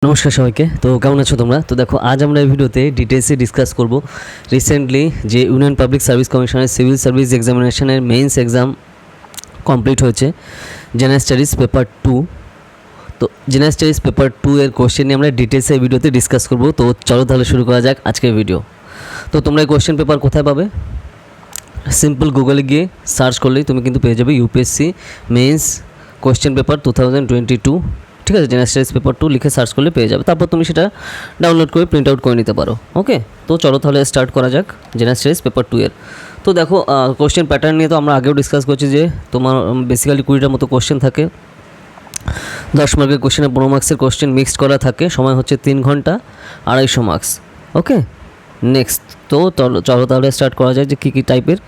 নমস্কার সবাইকে। তো কেমন আছো তোমরা? তো দেখো, আজ আমরা এই ভিডিওতে ডিটেলসে ডিসকাস করব রিসেন্টলি যে ইউনিয়ন পাবলিক সার্ভিস কমিশনের সিভিল সার্ভিস এক্সামিনেশনের মেইনস এক্সাম কমপ্লিট হয়েছে, জেনারেল স্টাডিজ পেপার 2। তো জেনারেল স্টাডিজ পেপার 2 এর কোশ্চেন নিয়ে আমরা ডিটেলসে এই ভিডিওতে ডিসকাস করব। তো চলো তাহলে শুরু করা যাক আজকের ভিডিও। তো তোমরা এই কোশ্চেন পেপার কোথায় পাবে? সিম্পল গুগলে গিয়ে সার্চ করলেই তুমি কিন্তু পেয়ে যাবে ইউপিএসসি মেইনস কোশ্চেন পেপার 2022। ঠিক আছে, জেনারেল স্টাডিজ পেপার 2 লিখে সার্চ করলে পেয়ে যাবে। তারপর তুমি সেটা ডাউনলোড করে প্রিন্ট আউট করে নিতে পারো। ওকে, তো চলো তাহলে স্টার্ট করা যাক জেনারেল স্টাডিজ পেপার 2 এর। তো দেখো, কোশ্চেন প্যাটার্ন নিয়ে তো আমরা আগেও ডিসকাস করছি যে তোমার বেসিক্যালি 20টার মতো কোশ্চেন থাকে। 10 মার্কের কোশ্চেনে 15 মার্কসের কোশ্চেন মিক্সড করা থাকে। সময় হচ্ছে 3 ঘন্টা, 250 মার্কস। ওকে, নেক্সট। তো চলো তাহলে স্টার্ট করা যায় যে কী কী টাইপের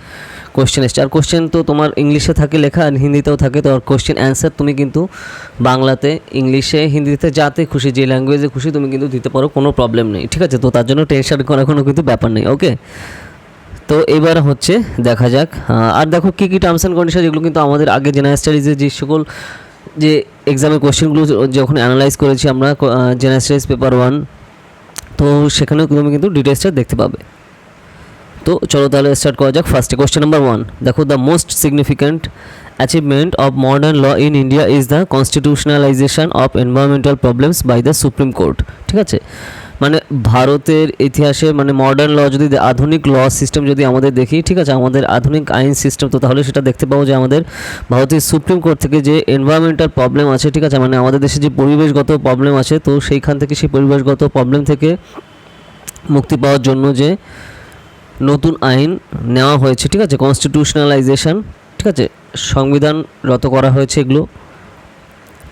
কোশ্চেন এসছে। আর কোশ্চেন তো তোমার ইংলিশে থাকে লেখা, আর হিন্দিতেও থাকে। তো কোশ্চেন অ্যান্সার তুমি কিন্তু বাংলাতে, ইংলিশে, হিন্দিতে, যাতে খুশি, যে ল্যাঙ্গুয়েজে খুশি তুমি কিন্তু দিতে পারো, কোনো প্রবলেম নেই। ঠিক আছে, তো তার জন্য টেনশন করার কোনো কিন্তু ব্যাপার নেই। ওকে, তো এবার হচ্ছে দেখা যাক। আর দেখো কী কী টার্মস অ্যান্ড কন্ডিশন, যেগুলো কিন্তু আমাদের আগে জেনারেল স্টাডিজে যে সকল যে এক্সামের কোশ্চেনগুলো যখন অ্যানালাইজ করেছি আমরা জেনারেল স্টাডিজ পেপার 1, তো সেখানেও তুমি কিন্তু ডিটেলসটা দেখতে পাবে। তো চলো তাহলে স্টার্ট করা যাক। ফার্স্টে কোশ্চেন নাম্বার 1 দেখো, the most significant achievement of modern law in India is the constitutionalization of environmental problems by the Supreme Court. ঠিক আছে, মানে ভারতের ইতিহাসে মানে মডার্ন ল, যদি আধুনিক ল সিস্টেম যদি আমাদের দেখি, ঠিক আছে, আমাদের আধুনিক আইন সিস্টেম, তো তাহলে সেটা দেখতে পাবো যে আমাদের ভারতের সুপ্রিম কোর্ট থেকে যে এনভায়রনমেন্টাল প্রবলেম আছে, ঠিক আছে, মানে আমাদের দেশে যে পরিবেশগত প্রবলেম আছে, তো সেইখান থেকে সেই পরিবেশগত প্রবলেম থেকে মুক্তি পাওয়ার জন্য যে নতুন আইন নেওয়া হয়েছে, ঠিক আছে, কনস্টিটিউশনালাইজেশন, ঠিক আছে, সংবিধানগত করা হয়েছে এগুলো।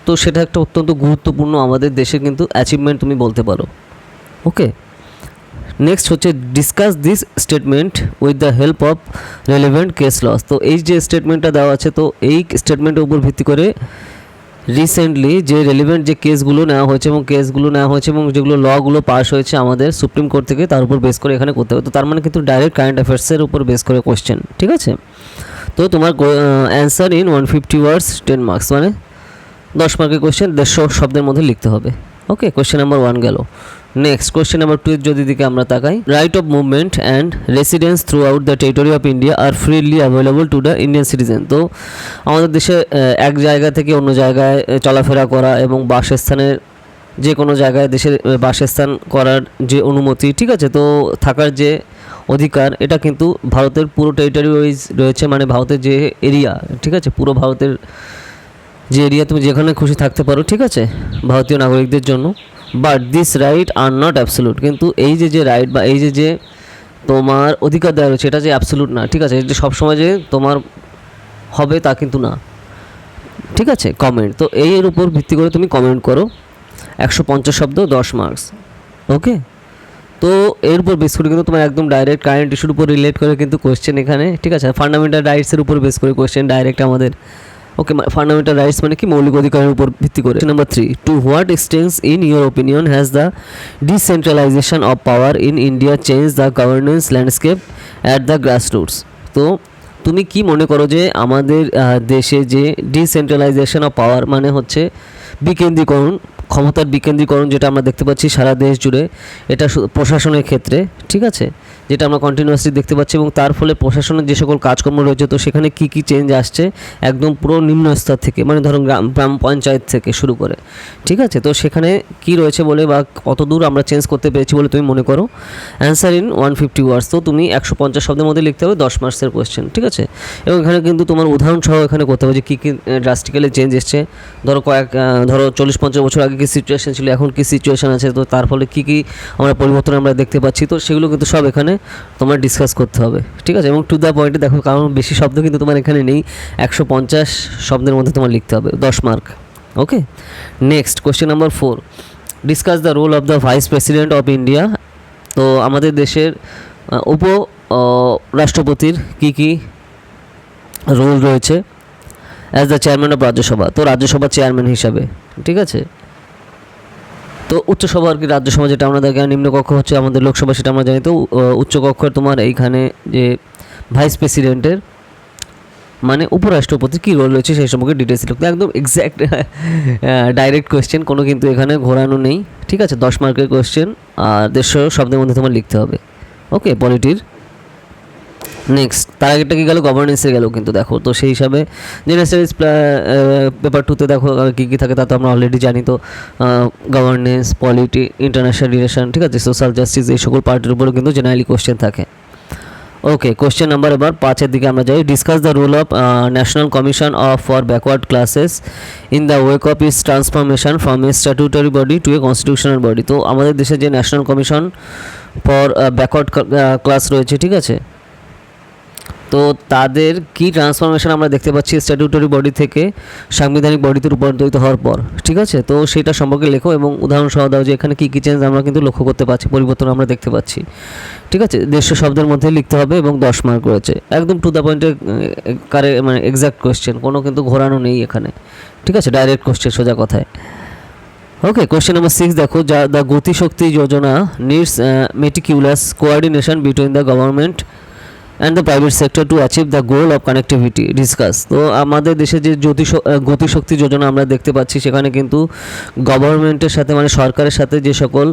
তো সেটা একটা অত্যন্ত গুরুত্বপূর্ণ আমাদের দেশের কিন্তু অ্যাচিভমেন্ট তুমি বলতে পারো। ওকে, নেক্সট হচ্ছে discuss this statement with the help of relevant case laws. তো এই যে স্টেটমেন্টটা দেওয়া আছে, তো এই স্টেটমেন্টের উপর ভিত্তি করে রিসেন্টলি যে রেলিভেন্ট যে কেসগুলো নেওয়া হয়েছে এবং যেগুলো লগুলো পাস হয়েছে আমাদের সুপ্রিম কোর্ট থেকে, তার উপর বেস করে এখানে করতে হবে। তো তার মানে কিন্তু ডাইরেক্ট কারেন্ট অ্যাফেয়ার্সের উপর বেস করে কোশ্চেন। ঠিক আছে, তো তোমার অ্যান্সার ইন 150 ওয়ার্ডস 10 মার্কস, মানে 10 মার্কের কোশ্চেন 150 শব্দের মধ্যে লিখতে হবে। ওকে, কোশ্চেন নাম্বার 1 গেল। নেক্সট কোশ্চেন নাম্বার 2 এর যদি দিকে আমরা তাকাই, right of movement and residence throughout the territory of India are freely available to the Indian citizen. তো আমাদের দেশে এক জায়গা থেকে অন্য জায়গায় চলাফেরা করা এবং বাসস্থানের যে কোনো জায়গায় দেশের বাসস্থান করার যে অনুমতি, ঠিক আছে, তো থাকার যে অধিকার, এটা কিন্তু ভারতের পুরো টেরিটরি ওয়াইজ রয়েছে, মানে ভারতের যে এরিয়া, ঠিক আছে, পুরো ভারতের যে এরিয়া তুমি যেখানে খুশি থাকতে পারো, ঠিক আছে, ভারতীয় নাগরিকদের জন্য। But this right are not absolute, কিন্তু এই যে রাইট বা এই যে তোমার অধিকার দেওয়া রয়েছে, এটা যে অ্যাবসোলুট না, ঠিক আছে, এটা সবসময় যে তোমার হবে তা কিন্তু না। ঠিক আছে, কমেন্ট, তো এর উপর ভিত্তি করে তুমি কমেন্ট করো। 150 শব্দ, 10 মার্কস। ওকে, তো এর উপর বেস করে কিন্তু তোমার একদম ডাইরেক্ট কারেন্ট ইস্যুর উপর রিলেট করে কিন্তু কোশ্চেন এখানে, ঠিক আছে, ফান্ডামেন্টাল রাইটসের উপর বেস করে কোশ্চেন ডাইরেক্ট আমাদের। ওকে, ফান্ডামেন্টাল রাইটস মানে কি, মৌলিক অধিকারের উপর ভিত্তি করে। Number 3, to what extents in your opinion has the decentralisation of power in India change the governance landscape at the grassroots. তো তুমি কি মনে করো যে আমাদের দেশে যে ডিসেন্ট্রালাইজেশন অফ পাওয়ার মানে হচ্ছে বিকেন্দ্রীকরণ, ক্ষমতার বিকেন্দ্রীকরণ, যেটা আমরা দেখতে পাচ্ছি সারা দেশ জুড়ে, এটা প্রশাসনের ক্ষেত্রে, ঠিক আছে, যেটা আমরা কন্টিনিউয়াসলি দেখতে পাচ্ছি, এবং তার ফলে প্রশাসনের যে সকল কাজকর্ম রয়েছে, তো সেখানে কী কী চেঞ্জ আসছে একদম পুরো নিম্ন স্তর থেকে, মানে ধরো গ্রাম পঞ্চায়েত থেকে শুরু করে, ঠিক আছে, তো সেখানে কি রয়েছে বলে বা কত দূর আমরা চেঞ্জ করতে পেরেছি বলে তুমি মনে করো। অ্যান্সার ইন 150 ওয়ার্ডস, তো তুমি 150 শব্দের মধ্যে লিখতে হবে, 10 মার্কসের কোয়েশ্চেন। ঠিক আছে, এবং এখানে কিন্তু তোমার উদাহরণ সহ এখানে করতে হবে যে কী কী ড্রাস্টিক্যালি চেঞ্জ এসছে। ধরো 40-50 বছর আগে কী সিচুয়েশান ছিল, এখন কী সিচুয়েশান আছে, তো তার ফলে কী কী আমরা পরিবর্তন আমরা দেখতে পাচ্ছি, তো সেগুলো কিন্তু সব এখানে তোমার ডিসকাস করতে হবে। ঠিক আছে, এবং টু দ্য পয়েন্টে দেখো, কারণ বেশি শব্দ কিন্তু তোমার এখানে নেই, 150 শব্দের মধ্যে তোমার লিখতে হবে, 10 mark. Okay, next question number 4, discuss the role of the vice president of India. তো আমাদের দেশের উপ রাষ্ট্রপতির কী কী রোল রয়েছে as the chairman of Rajya Sabha, তো রাজ্যসভার চেয়ারম্যান হিসাবে। ঠিক আছে, তো উচ্চসভা আর কি, রাজ্যসভা যেটা আমরা দেখি, নিম্নকক্ষ হচ্ছে আমাদের লোকসভা, সেটা আমরা জানি। তো উচ্চকক্ষের তোমার এইখানে যে ভাইস প্রেসিডেন্টের মানে উপরাষ্ট্রপতি কী রোল রয়েছে সেই সম্পর্কে ডিটেলস লিখতে, একদম এক্স্যাক্ট ডাইরেক্ট কোয়েশ্চেন, কোনো কিন্তু এখানে ঘোরানো নেই, ঠিক আছে। 10 মার্কের কোয়েশ্চেন আর 150 শব্দের মধ্যে তোমার লিখতে হবে। ওকে, পলিটির। নেক্সট তার আগেরটা কি গেল, গভর্নেন্সে গেল কিন্তু দেখো, তো সেই হিসাবে জেনারেল স্টাডিজ পেপার 2তে দেখো কী কী থাকে তা তো আমরা অলরেডি জানি। তো গভর্নেন্স, পলিটি, ইন্টারন্যাশনাল রিলেশন, ঠিক আছে, সোশ্যাল জাস্টিস, এই সকল পার্টের উপরে কিন্তু জেনারেলি কোয়েশ্চেন থাকে। ওকে, কোয়েশ্চেন নাম্বার এবার 5-এর দিকে আমরা যাই। Discuss the role of national commission of for backward classes in the wake of its transformation from a statutory body to a constitutional body. তো আমাদের দেশে যে national commission for backward class রয়েছে, ঠিক আছে, তো তাদের কি ট্রান্সফরমেশন আমরা দেখতে পাচ্ছি স্ট্যাটুটরি বডি থেকে সাংবিধানিক বডিতে রূপান্তরিত হওয়ার পর, ঠিক আছে। তো সেটা সম্পর্কে লেখো এবং উদাহরণ সহ দাও যে এখানে কী কী চেঞ্জ আমরা কিন্তু লক্ষ্য করতে পারছি, পরিবর্তন আমরা দেখতে পাচ্ছি, ঠিক আছে। 150 শব্দের মধ্যে লিখতে হবে এবং 10 মার্ক রয়েছে, একদম টু দ্য পয়েন্টে মানে এক্স্যাক্ট কোয়েশ্চেন, কোনো কিন্তু ঘোরানো নেই এখানে, ঠিক আছে, ডাইরেক্ট কোয়েশ্চেন, সোজা কথায়। ওকে, কোয়েশ্চেন নাম্বার 6 দেখো, যা the Gati Shakti Yojana needs meticulous coordination between the government and the private sector to achieve the goal of connectivity discuss. তো আমাদের দেশে যে গতিশক্তি যোজনা আমরা দেখতে পাচ্ছি, সেখানে কিন্তু গভর্নমেন্টের সাথে মানে সরকারের সাথে যে সকল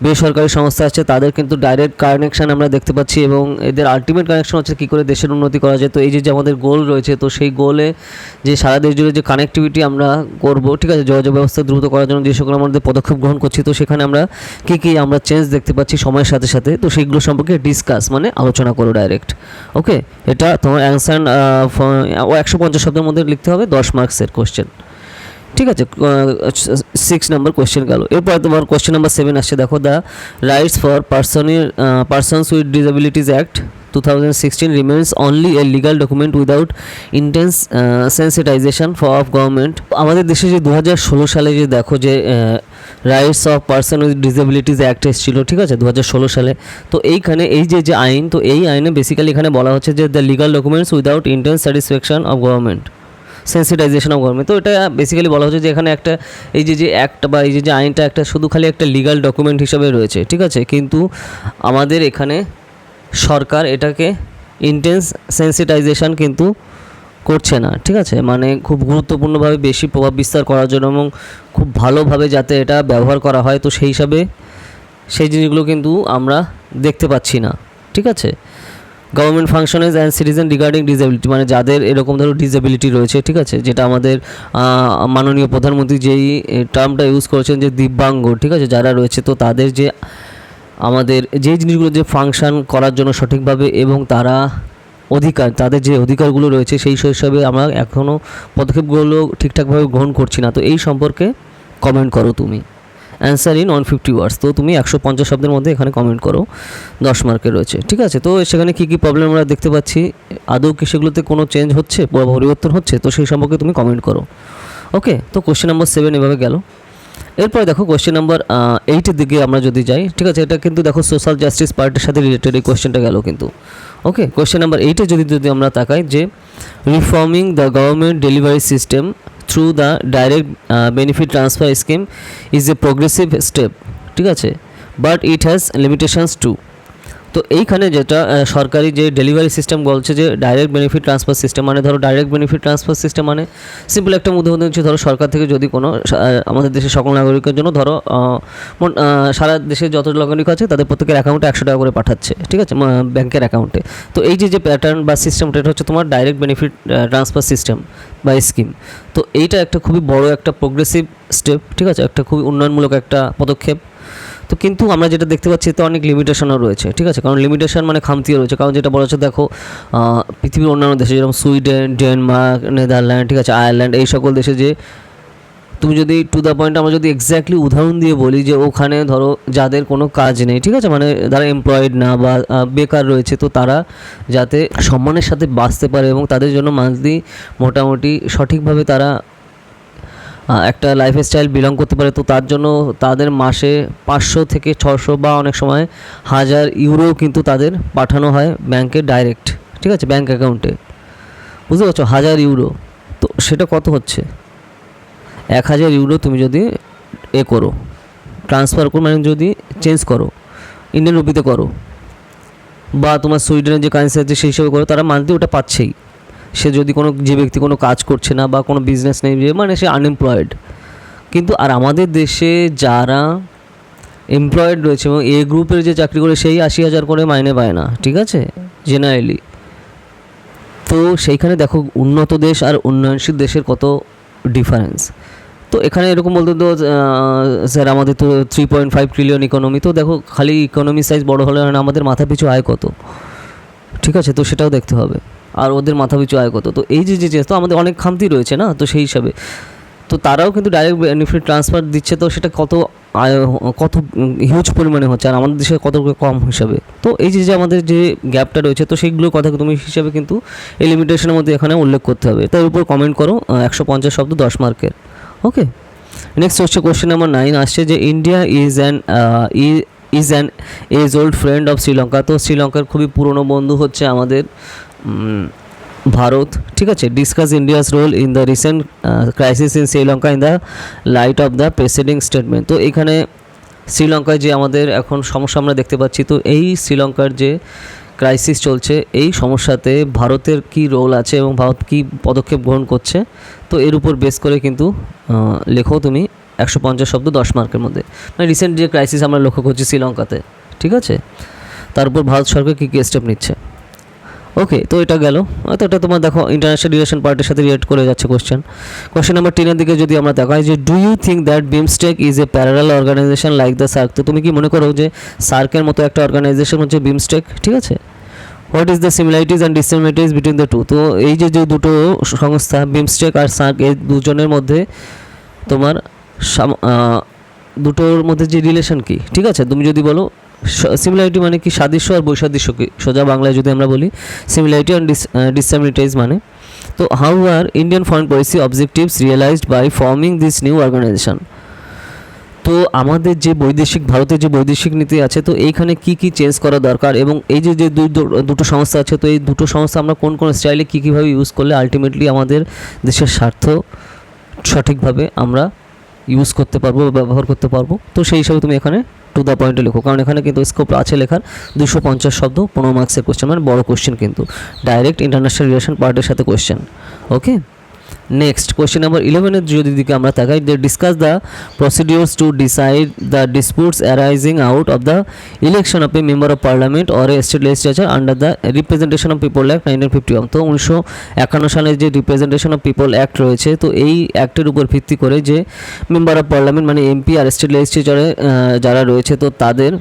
বেসরকারি সংস্থা আছে তাদের কিন্তু ডাইরেক্ট কানেকশান আমরা দেখতে পাচ্ছি এবং এদের আলটিমেট কানেকশন হচ্ছে কী করে দেশের উন্নতি করা যায়। তো এই যে আমাদের গোল রয়েছে, তো সেই গোলে যে সারা দেশ জুড়ে যে কানেক্টিভিটি আমরা করব, ঠিক আছে, যোগাযোগ ব্যবস্থা দ্রুত করার জন্য যে সকল আমাদের পদক্ষেপ গ্রহণ করছি, তো সেখানে আমরা কী আমরা চেঞ্জ দেখতে পাচ্ছি সময়ের সাথে সাথে, তো সেইগুলো সম্পর্কে ডিসকাস মানে আলোচনা করো ডাইরেক্ট। ওকে, এটা তোমার অ্যান্সার 150 শব্দের মধ্যে লিখতে হবে, 10 মার্কসের কোশ্চেন, ঠিক আছে। 6 নম্বর কোয়েশ্চেন গেল। এরপর তোমার কোয়েশ্চেন নাম্বার 7 আসছে, দেখো, the rights for persons with disabilities act 2016 remains only a legal document without intense sensitisation of government. আমাদের দেশে যে 2016 সালে যে দেখো যে rights of person with disabilities act এসেছিল, ঠিক আছে, 2016 সালে। তো এইখানে এই যে আইন, তো এই আইনে বেসিক্যালি এখানে বলা হচ্ছে যে the legal documents without intense satisfaction of government, sensitisation of government. তো এটা বেসিক্যালি বলা হচ্ছে যে এখানে একটা এই যে অ্যাক্ট বা এই যে আইনটা একটা শুধু খালি একটা লিগাল ডকুমেন্ট হিসাবে রয়েছে, ঠিক আছে, কিন্তু আমাদের এখানে সরকার এটাকে ইন্টেন্স সেন্সিটাইজেশন কিন্তু করছে না, ঠিক আছে, মানে খুব গুরুত্বপূর্ণভাবে বেশি প্রভাব বিস্তার করার জন্য এবং খুব ভালোভাবে যাতে এটা ব্যবহার করা হয়, তো সেই হিসাবে সেই জিনিসগুলো কিন্তু আমরা দেখতে পাচ্ছি না, ঠিক আছে। Government functions and citizen regarding disability, মানে যাদের এরকম ধরো ডিসেবিলিটি রয়েছে, ঠিক আছে, যেটা আমাদের মাননীয় প্রধানমন্ত্রী যেই টার্মটা ইউজ করেছেন যে দিব্যাঙ্গ, ঠিক আছে, যারা রয়েছে, তো তাদের যে আমাদের যেই জিনিসগুলো যে ফাংশন করার জন্য সঠিকভাবে এবং তারা অধিকার, তাদের যে অধিকারগুলো রয়েছে সেই হিসাবে আমরা এখনও পদক্ষেপগুলো ঠিকঠাকভাবে গ্রহণ করছি না। তো এই সম্পর্কে কমেন্ট করো তুমি, অ্যান্সার ইন 150 ওয়ার্ডস। তো তুমি 150 শব্দের মধ্যে এখানে কমেন্ট করো, 10 মার্কের রয়েছে, ঠিক আছে। তো সেখানে কী কী প্রবলেম আমরা দেখতে পাচ্ছি, আদৌ কি সেগুলোতে কোনো চেঞ্জ হচ্ছে, পরিবর্তন হচ্ছে, তো সেই সম্পর্কে তুমি কমেন্ট করো। ওকে, তো কোশ্চেন নাম্বার 7 এভাবে গেল। এরপরে দেখো কোশ্চেন নাম্বার 8-এর দিকে আমরা যদি যাই, ঠিক আছে, এটা কিন্তু দেখো সোশ্যাল জাস্টিস পার্টের সাথে রিলেটেড এই কোশ্চেনটা গেল কিন্তু। ওকে, কোশ্চেন নাম্বার 8-এ যদি আমরা তাকাই যে reforming the government delivery system through the direct benefit transfer scheme is a progressive step, ঠিক আছে, but it has limitations too. তো এইখানে যেটা সরকারি যে ডেলিভারি সিস্টেম বলছে যে ডাইরেক্ট বেনিফিট ট্রান্সফার সিস্টেম, মানে ধরো ডাইরেক্ট বেনিফিট ট্রান্সফার সিস্টেম মানে সিম্পল একটা উদাহরণ হচ্ছে, ধরো সরকার থেকে যদি কোনো আমাদের দেশের সকল নাগরিকের জন্য ধরো সারা দেশে যত নাগরিক আছে তাদের প্রত্যেকের অ্যাকাউন্টে 100 টাকা করে পাঠাচ্ছে, ঠিক আছে, ব্যাংকের অ্যাকাউন্টে। তো এই যে প্যাটার্ন বা সিস্টেমটা, এটা হচ্ছে তোমার ডাইরেক্ট বেনিফিট ট্রান্সফার সিস্টেম বা স্কিম। তো এইটা একটা খুবই বড় একটা প্রোগ্রেসিভ স্টেপ, ঠিক আছে, একটা খুবই উন্নয়নমূলক একটা পদক্ষেপ। তো কিন্তু আমরা যেটা দেখতে পাচ্ছি এতে অনেক লিমিটেশনও রয়েছে, ঠিক আছে, কারণ লিমিটেশন মানে খামতিও রয়েছে। কারণ যেটা বলা হচ্ছে দেখো পৃথিবীর অন্যান্য দেশে যেরকম সুইডেন, ডেনমার্ক, নেদারল্যান্ড, ঠিক আছে, আয়ারল্যান্ড, এই সকল দেশে যে তুমি যদি টু দ্য পয়েন্ট আমরা যদি এক্স্যাক্টলি উদাহরণ দিয়ে বলি যে ওখানে ধরো যাদের কোনো কাজ নেই, ঠিক আছে, মানে যারা এমপ্লয়েড না বা বেকার রয়েছে, তো তারা যাতে সম্মানের সাথে বাঁচতে পারে এবং তাদের জন্য মান্থলি মোটামুটি সঠিকভাবে তারা একটা লাইফস্টাইল বিলং করতে পারে, তো তার জন্য তাদের মাসে 500 থেকে 600 বা অনেক সময় 1000 ইউরো কিন্তু তাদের পাঠানো হয় ব্যাংকে ডাইরেক্ট, ঠিক আছে, ব্যাংক অ্যাকাউন্টে, বুঝতে পারছো, 1000 ইউরো। তো সেটা কত হচ্ছে, 1000 ইউরো তুমি যদি করো ট্রান্সফার করো, মানে যদি চেঞ্জ করো ইন্ডিয়ান রুপিতে করো বা তোমার সুইডেনের যে কারেন্সি আছে সেই হিসেবে করো, তারা মান্থলি ওটা পাচ্ছেই। সে যদি কোনো যে ব্যক্তি কোনো কাজ করছে না বা কোনো বিজনেস নেই, মানে সে আনএমপ্লয়েড। কিন্তু আর আমাদের দেশে যারা এমপ্লয়েড রয়েছে এবং এ গ্রুপের যে চাকরি করে সেই 80,000 করে মাইনে পায় না, ঠিক আছে, জেনারেলি। তো সেইখানে দেখো উন্নত দেশ আর উন্নয়নশীল দেশের কত ডিফারেন্স। তো এখানে এরকম বলতে তো স্যার আমাদের তো 3.5 ট্রিলিয়ন ইকোনমি, তো দেখো খালি ইকোনমি সাইজ বড় হলে না, আমাদের মাথা পিছু আয় কত, ঠিক আছে, তো সেটাও দেখতে হবে। আর ওদের মাথা পিছু আয় কত, তো এই যে তো আমাদের অনেক খামতি রয়েছে না, তো সেই হিসাবে তো তারাও কিন্তু ডাইরেক্ট বেনিফিট ট্রান্সফার দিচ্ছে, তো সেটা কত কত হিউজ পরিমাণে হচ্ছে আর আমাদের দেশে কত কম হিসাবে। তো এই যে আমাদের যে গ্যাপটা রয়েছে, তো সেইগুলোর কথা তুমি হিসাবে কিন্তু এই লিমিটেশনের মধ্যে এখানে উল্লেখ করতে হবে। তার উপর কমেন্ট করো 150 শব্দ 10 মার্কের। ওকে, নেক্সট হচ্ছে কোশ্চেন নাম্বার 9 আসছে যে India is an age old friend of Sri Lanka. তো শ্রীলঙ্কার খুবই পুরনো বন্ধু হচ্ছে আমাদের ভারত, ঠিক আছে। Discuss India's role in the recent crisis in Sri Lanka in the light of the presiding statement. তো এখানে শ্রীলঙ্কায় যে আমাদের এখন সমস্যা আমরা দেখতে পাচ্ছি, তো এই শ্রীলঙ্কার যে ক্রাইসিস চলছে, এই সমস্যাতে ভারতের কী রোল আছে এবং ভারত কী পদক্ষেপ গ্রহণ করছে, তো এর উপর বেস করে কিন্তু লেখো তুমি 150 শব্দ 10 মার্কের মধ্যে। মানে রিসেন্ট যে ক্রাইসিস আমরা লক্ষ্য করছি শ্রীলঙ্কাতে, ঠিক আছে, তার উপর ভারত সরকার কী কী স্টেপ নিচ্ছে। ওকে, তো এটা গেল। তো এটা তোমার দেখো ইন্টারন্যাশনাল রিলেশন পার্টির সাথে রিলেট করে যাচ্ছে কোশ্চেন নাম্বার 10 এর দিকে যদি আমরা দেখাই যে do you think that BIMSTEC is a parallel organisation like the SAARC. তো তুমি কি মনে করো যে সার্কের মতো একটা অর্গানাইজেশন হচ্ছে বিমস্টেক, ঠিক আছে। What is the similarities and dissimilarities between the two. তো এই যে দুটো সংস্থা বিমস্টেক আর সার্ক, এই দুজনের মধ্যে তোমার দুটোর মধ্যে যে রিলেশন কি, ঠিক আছে। তুমি যদি বলো সিমিলারিটি মানে কি, সাদৃশ্য আর বৈসাদৃশ্য কি, সোজা বাংলায় যদি আমরা বলি সিমিলারিটি অ্যান্ড ডিসিমিলারিটিজ মানে। তো how are Indian foreign policy objectives realised by forming this new organisation. তো আমাদের যে ভারতের যে বৈদেশিক নীতি আছে, তো এইখানে কি কি চেঞ্জ করা দরকার এবং এই যে দুটো সংস্থা আছে, তো এই দুটো সংস্থা আমরা কোন কোন স্টাইলে কীভাবে ইউজ করলে আলটিমেটলি আমাদের দেশের স্বার্থ সঠিকভাবে আমরা ইউজ করতে পারবো বা ব্যবহার করতে পারবো। তো সেই হিসাবে তুমি এখানে টু দ্য পয়েন্টে লেখো, কারণ এখানে কিন্তু স্কোপ আছে লেখার 250 শব্দ 15 মার্কসের কোশ্চেন, মানে বড় কোশ্চেন কিন্তু ডাইরেক্ট ইন্টারন্যাশনাল রিলেশন পার্টের সাথে question. Okay, next question number 11 যদি দিকে আমরা তাকাই, they discuss the procedures to decide the disputes arising out of the election of a member of parliament or a state legislature under the representation of people act 1951। তো 1951 সালের যে representation of people act রয়েছে, তো এই অ্যাক্টের উপর ভিত্তি করে যে মেম্বার অফ পার্লামেন্ট মানে এমপি আর স্টেট লেজিসলেচারে যারা রয়েছে, তো তাদের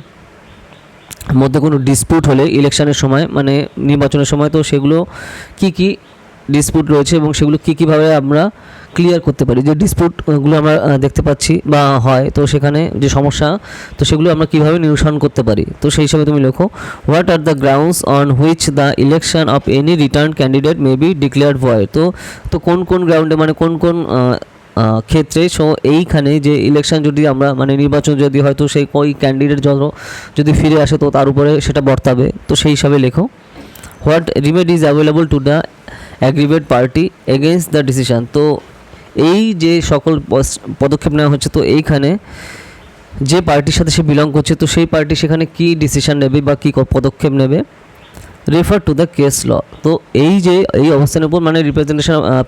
মধ্যে কোনো ডিসপিউট হলে ইলেকশনের সময় মানে নির্বাচনের সময়, তো সেগুলো কি কি ডিসপিউট রয়েছে এবং সেগুলো কীভাবে আমরা ক্লিয়ার করতে পারি, যে ডিসপিউটগুলো আমরা দেখতে পাচ্ছি বা হয়, তো সেখানে যে সমস্যা, তো সেগুলো আমরা কীভাবে নিরসন করতে পারি। তো সেই হিসাবে তুমি লেখো what are the grounds on which the election of any return candidate may be declared void. তো কোন কোন গ্রাউন্ডে মানে কোন কোন ক্ষেত্রে, সো এইখানে যে ইলেকশন যদি আমরা মানে নির্বাচন যদি হয়, তো সেই ওই ক্যান্ডিডেট যদি ফিরে আসে, তো তার উপরে সেটা বর্তাবে। তো সেই হিসাবে লেখো what remedy is available to the aggrieved party against the decision. তো এই যে সকল পদক্ষেপ নেওয়া হচ্ছে, তো এইখানে যে পার্টির সাথে সে বিলং করছে, তো সেই পার্টি সেখানে কী ডিসিশন নেবে বা কী পদক্ষেপ নেবে, রেফার টু দ্য কেস ল। তো এই অবস্থানের উপর মানে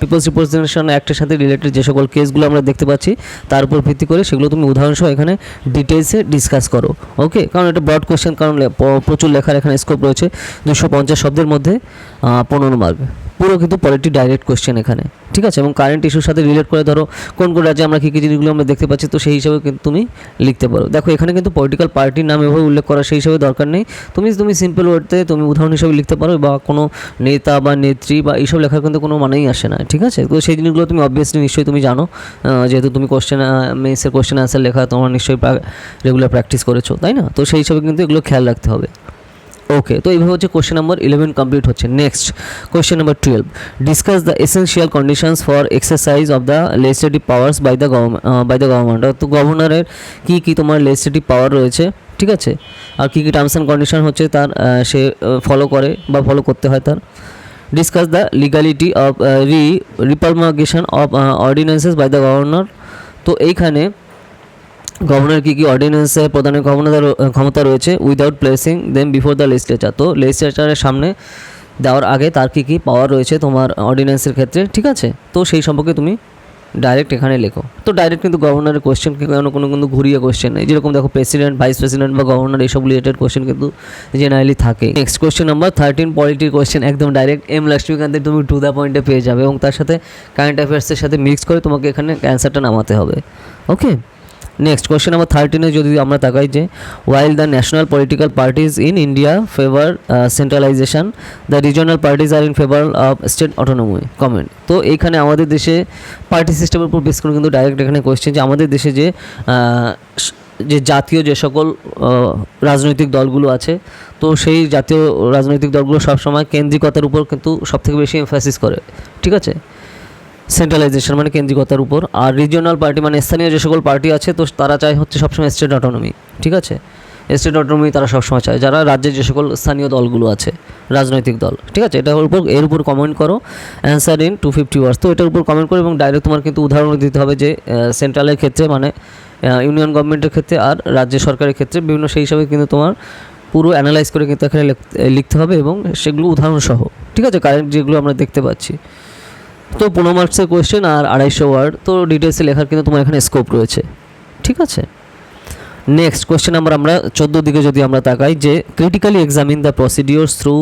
পিপলস রিপ্রেজেন্টেশন অ্যাক্টের সাথে রিলেটেড যে সকল কেসগুলো আমরা দেখতে পাচ্ছি, তার উপর ভিত্তি করে সেগুলো তুমি উদাহরণসহ এখানে ডিটেলসে ডিসকাস করো। ওকে, কারণ এটা ব্রড কোয়েশ্চেন, কারণ প্রচুর লেখার এখানে স্কোপ রয়েছে। 250 শব্দের মধ্যে 15 মার্ক, পুরো কিন্তু পলিটি ডাইরেক্ট কোয়েশ্চেন এখানে, ঠিক আছে। এবং কারেন্ট ইস্যুর সাথে রিলেট করে ধরো কোন কোন রাজ্যে আমরা কী কী জিনিসগুলো আমরা দেখতে পাচ্ছি, তো সেই হিসাবে কিন্তু তুমি লিখতে পারো। দেখো এখানে কিন্তু পলিটিক্যাল পার্টির নাম এভাবে উল্লেখ করা সেই হিসাবে দরকার নেই, তুমি সিম্পল ওয়ার্ডতে তুমি উদাহরণ হিসাবে লিখতে পারো, বা কোনো নেতা বা নেত্রী বা এইসব লেখার কিন্তু কোনো মানেই আসে না, ঠিক আছে। তো সেই জিনিসগুলো তুমি অবভিয়াসলি নিশ্চয়ই তুমি জানো, যেহেতু তুমি মেন্সের কোশ্চেন আনসার লেখা তোমার নিশ্চয়ই রেগুলার প্র্যাকটিস করেছো, তাই না। তো সেই হিসাবে কিন্তু এগুলো খেয়াল রাখতে হবে। ওকে, তো এইভাবে হচ্ছে কোশ্চেন নাম্বার 11 কমপ্লিট হচ্ছে। Next question number 12, discuss the essential conditions for exercise of the legislative powers by the government. তো গভর্নরের কী তোমার লেজিসলেটিভ পাওয়ার রয়েছে, ঠিক আছে, আর কী টার্মস অ্যান্ড কন্ডিশন হচ্ছে তার সে ফলো করে বা ফলো করতে হয় তার। Discuss the legality of repromulgation of ordinances by the governor. তো এইখানে গভর্নর কী অর্ডিন্যান্সে প্রদানের ক্ষমতা রয়েছে without placing them before the legislature. তো লেজিসলেচারের সামনে দেওয়ার আগে তার কী কী পাওয়ার রয়েছে তোমার অর্ডিন্যান্সের ক্ষেত্রে, ঠিক আছে। তো সেই সম্পর্কে তুমি ডাইরেক্ট এখানে লেখো। তো ডাইরেক্ট কিন্তু গভর্নরের কোয়েশ্চেন কোনো কিন্তু ঘুরিয়ে কোয়েশ্চেন নেই, যেরকম দেখো প্রেসিডেন্ট, ভাইস প্রেসিডেন্ট বা গভর্নর এইসব রিলেটেড কোয়েশ্চেন কিন্তু জেনারেলি থাকে। নেক্সট কোয়েশ্চেন নাম্বার 13, পলিটির কোয়েশ্চেন একদম ডাইরেক্ট এম লক্ষ্মীকান্তের তুমি টু দ্য পয়েন্টে পেয়ে যাবে এবং তার সাথে কারেন্ট অ্যাফেয়ার্সের সাথে মিক্স করে তোমাকে এখানে অ্যান্সারটা নামাতে হবে। ওকে, নেক্সট কোয়েশ্চেন নাম্বার 13 যদি আমরা তাকাই যে while the national political parties in India favour centralisation, the regional parties are in favour of state autonomy, comment. তো এইখানে আমাদের দেশে পার্টি সিস্টেমের উপর বেস করে কিন্তু ডাইরেক্ট এখানে কোয়েশ্চেন যে আমাদের দেশে যে জাতীয় যে সকল রাজনৈতিক দলগুলো আছে, তো সেই জাতীয় রাজনৈতিক দলগুলো সবসময় কেন্দ্রিকতার উপর কিন্তু সবথেকে বেশি এমফাসিস করে, ঠিক আছে। সেন্ট্রালাইজেশন মানে কেন্দ্রিকতার উপর, আর রিজিওনাল পার্টি মানে স্থানীয় যে সকল পার্টি আছে তো তারা চায় হচ্ছে সবসময় স্টেট অটোনমি, ঠিক আছে। স্টেট অটোনমি তারা সবসময় চায়, যারা রাজ্যের যে সকল স্থানীয় দলগুলো আছে রাজনৈতিক দল, ঠিক আছে। এর উপর কমেন্ট করো, অ্যান্সার ইন 250 ওয়ার্ডস। তো এটার উপর কমেন্ট করো এবং ডাইরেক্ট তোমার কিন্তু উদাহরণ দিতে হবে যে সেন্ট্রালের ক্ষেত্রে মানে ইউনিয়ন গভর্নমেন্টের ক্ষেত্রে আর রাজ্য সরকারের ক্ষেত্রে বিভিন্ন, সেই হিসাবে কিন্তু তোমার পুরো অ্যানালাইজ করে কিন্তু এখানে লিখতে হবে এবং সেগুলো উদাহরণসহ, ঠিক আছে, কারেন্ট যেগুলো আমরা দেখতে পাচ্ছি। তো 15 মার্কসের কোয়েশ্চেন আর 250 ওয়ার্ড, তো ডিটেলসে লেখার কিন্তু তোমার এখানে স্কোপ রয়েছে, ঠিক আছে। নেক্সট কোয়েশ্চেন আমরা 14 দিকে যদি আমরা তাকাই যে critically examine the procedures through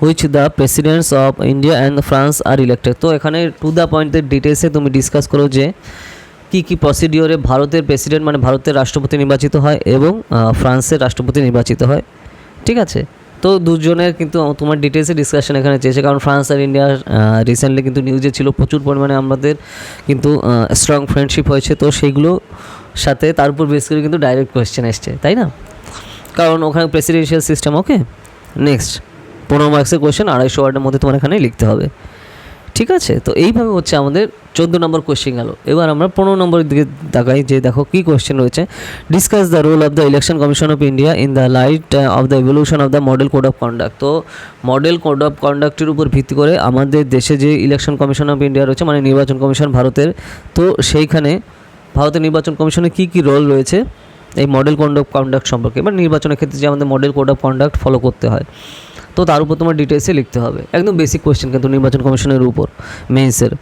which the presidents of India and France are elected. তো এখানে টু দ্য পয়েন্টের ডিটেলসে তুমি ডিসকাস করো যে কী কী প্রসিডিওরে ভারতের প্রেসিডেন্ট মানে ভারতের রাষ্ট্রপতি নির্বাচিত হয় এবং ফ্রান্সের রাষ্ট্রপতি নির্বাচিত হয়, ঠিক আছে। তো দুজনের কিন্তু তোমার ডিটেলসে ডিসকাশন এখানে চেয়েছে, কারণ ফ্রান্স আর ইন্ডিয়া রিসেন্টলি কিন্তু নিউজে ছিল, প্রচুর পরিমাণে আমাদের কিন্তু স্ট্রং ফ্রেন্ডশিপ হয়েছে, তো সেইগুলো সাথে তার উপর বেস করে কিন্তু ডাইরেক্ট কোয়েশ্চেন এসছে, তাই না, কারণ ওখানে প্রেসিডেন্সিয়াল সিস্টেম। ওকে, নেক্সট 15 মার্কসের কোয়েশ্চেন 250 ওয়ার্ডের মধ্যে তোমার এখানে লিখতে হবে, ঠিক আছে। তো এইভাবে হচ্ছে আমাদের 14 নম্বর কোয়েশ্চেন গেল। এবার আমরা 15 নম্বরের দিকে তাকাই যে দেখো কী কোয়েশ্চেন রয়েছে। Discuss the role of the election commission of India in the light of the evolution of the model code of conduct. তো মডেল কোড অফ কন্ডাক্টের উপর ভিত্তি করে আমাদের দেশে যে ইলেকশন কমিশন অফ ইন্ডিয়া রয়েছে মানে নির্বাচন কমিশন ভারতের, তো সেইখানে ভারতের নির্বাচন কমিশনের কী কী রোল রয়েছে এই মডেল কোড অফ কন্ডাক্ট সম্পর্কে, এবার নির্বাচনের ক্ষেত্রে যে আমাদের model code of conduct follow করতে হয়, তো তার উপর তোমার ডিটেলসে লিখতে হবে। একদম বেসিক কোয়েশ্চেন কিন্তু নির্বাচন কমিশনের উপর মেইনসের।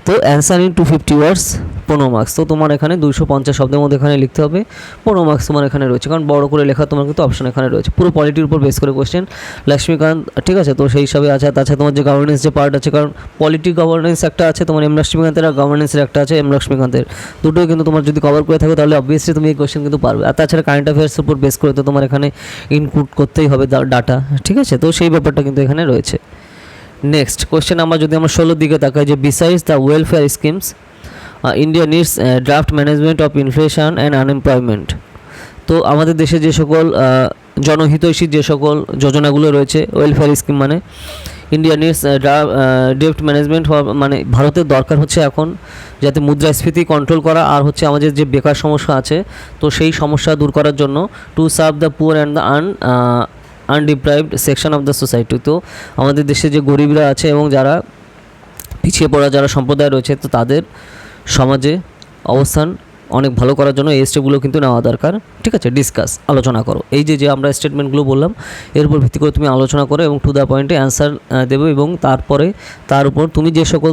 তো অ্যান্সার ইন 250 ওয়ার্ডস 15 মার্কস। তো তোমার এখানে 250 শব্দের মধ্যে এখানে লিখতে হবে, 15 মার্কস তোমার এখানে রয়েছে, কারণ বড় করে লেখা তোমার কিন্তু অপশন এখানে রয়েছে। পুরো পলিটির উপর বেস করে কোয়েশ্চেন লক্ষ্মীকান্ত, ঠিক আছে। তো সেই হিসাবে আছে, তাছাড়া তোমার যে গভর্নেন্স যে পার্ট আছে, কারণ পলিটি গভর্নেন্স একটা আছে তোমার এম লক্ষ্মীকান্তের, আর গভর্নেন্সের একটা আছে এম লক্ষ্মীকান্তের, দুটোই কিন্তু তোমার যদি কভার করে থাকো তাহলে অবভিয়াসলি তুমি এই কোয়েশ্চেন কিন্তু পারবে। আর তাছাড়া কারেন্ট অ্যাফেয়ার্সের উপর বেস করে তো তোমার এখানে ইনক্লুড করতেই হবে ডাটা, ঠিক আছে। তো সেই ব্যাপারটা কিন্তু এখানে রয়েছে। নেক্সট কোয়েশ্চেন আমরা যদি আমরা 16 দিকে তাকাই যে besides the welfare schemes India needs draft management of inflation and unemployment. তো আমাদের দেশে যে সকল জনহিতৈষী যে সকল যোজনাগুলো রয়েছে, ওয়েলফেয়ার স্কিম মানে ইন্ডিয়া নিডস ড্রাফট ম্যানেজমেন্ট, মানে ভারতের দরকার হচ্ছে এখন যাতে মুদ্রাস্ফীতি কন্ট্রোল করা আর হচ্ছে আমাদের যে বেকার সমস্যা আছে তো সেই সমস্যা দূর করার জন্য to serve the poor and the undeprived section of the society. তো আমাদের দেশে যে গরিবরা আছে এবং যারা পিছিয়ে পড়া যারা সম্প্রদায় রয়েছে তো তাদের সমাজে অবস্থান অনেক ভালো করার জন্য এই স্টেপগুলো কিন্তু নেওয়া দরকার, ঠিক আছে। ডিসকাস আলোচনা করো, এই যে আমরা স্টেটমেন্টগুলো বললাম এর উপর ভিত্তি করে তুমি আলোচনা করো এবং টু দ্য পয়েন্টে অ্যান্সার দেবে এবং তারপরে তার উপর তুমি যে সকল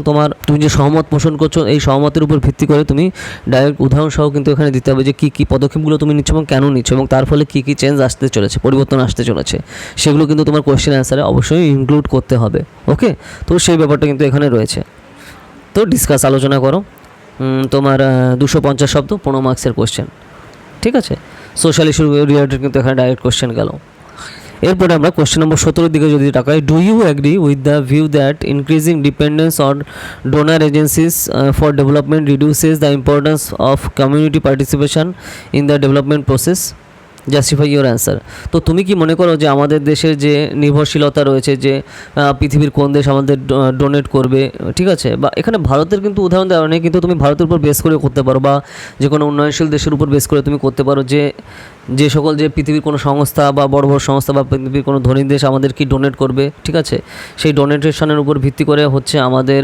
তুমি যে সহমত পোষণ করছো এই সহমতের উপর ভিত্তি করে তুমি ডাইরেক্ট উদাহরণসহ কিন্তু এখানে দিতে হবে যে কী কী পদক্ষেপগুলো তুমি নিচ্ছ এবং কেন নিচ্ছ এবং তার ফলে কী কী চেঞ্জ আসতে চলেছে, পরিবর্তন আসতে চলেছে, সেগুলো কিন্তু তোমার কোয়েশ্চেন অ্যান্সারে অবশ্যই ইনক্লুড করতে হবে। ওকে, তো সেই ব্যাপারটা কিন্তু এখানে রয়েছে। তো ডিসকাস আলোচনা করো, তোমার 250 শব্দ 15 মার্কসের কোয়েশ্চেন, ঠিক আছে। সোশ্যাল ইস্যু রিলেটেড কিন্তু এখানে ডাইরেক্ট কোয়েশ্চেন গেল। এরপরে আমরা কোয়েশ্চেন নম্বর 17 দিকে যদি তাকাই, do you agree with the view that increasing dependence on donor agencies for development reduces the importance of community participation in the development process, justify your answer. তো তুমি কি মনে করো যে আমাদের দেশের যে নির্ভরশীলতা রয়েছে যে পৃথিবীর কোন দেশ আমাদের ডোনেট করবে, ঠিক আছে, বা এখানে ভারতের কিন্তু উদাহরণ দেওয়া নেই, কিন্তু তুমি ভারতের উপর বেস করে করতে পারো বা যে কোনো উন্নয়নশীল দেশের উপর বেস করে তুমি করতে পারো যে যে সকল যে পৃথিবীর কোনো সংস্থা বা বড় বড় সংস্থা বা পৃথিবীর কোনো ধনী দেশ আমাদের কি ডোনেট করবে, ঠিক আছে, সেই ডোনেটেশনের উপর ভিত্তি করে হচ্ছে আমাদের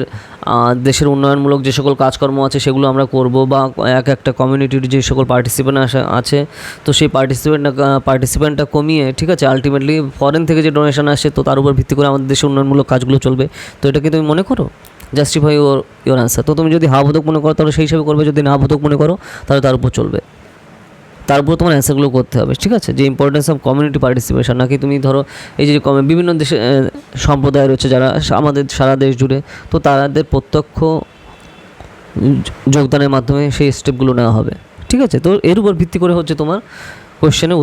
দেশের উন্নয়নমূলক যে সকল কাজকর্ম আছে সেগুলো আমরা করব, বা একটা কমিউনিটির যে সকল পার্টিসিপেন্ট আছে তো সেই পার্টিসিপেন্টটা কমিয়ে, ঠিক আছে, আলটিমেটলি ফরেন থেকে যে ডোনেশন আসে তো তার উপর ভিত্তি করে আমাদের দেশের উন্নয়নমূলক কাজগুলো চলবে। তো এটা কি তুমি মনে করো? Justify your answer. তো তুমি যদি বোধক মনে করো তাহলে সেই হিসাবে করবে, যদি বোধক মনে করো তাহলে তার উপর চলবে, তার উপর তোমার অ্যান্সারগুলো করতে হবে, ঠিক আছে। যে ইম্পর্টেন্স অফ কমিউনিটি পার্টিসিপেশন, নাকি তুমি ধরো এই যে বিভিন্ন দেশে সম্প্রদায় রয়েছে যারা আমাদের সারা দেশ জুড়ে, তো তাদের প্রত্যক্ষ যোগদানের মাধ্যমে সেই স্টেপগুলো নেওয়া হবে, ঠিক আছে। তো এর উপর ভিত্তি করে হচ্ছে তোমার কোয়েশ্চেনে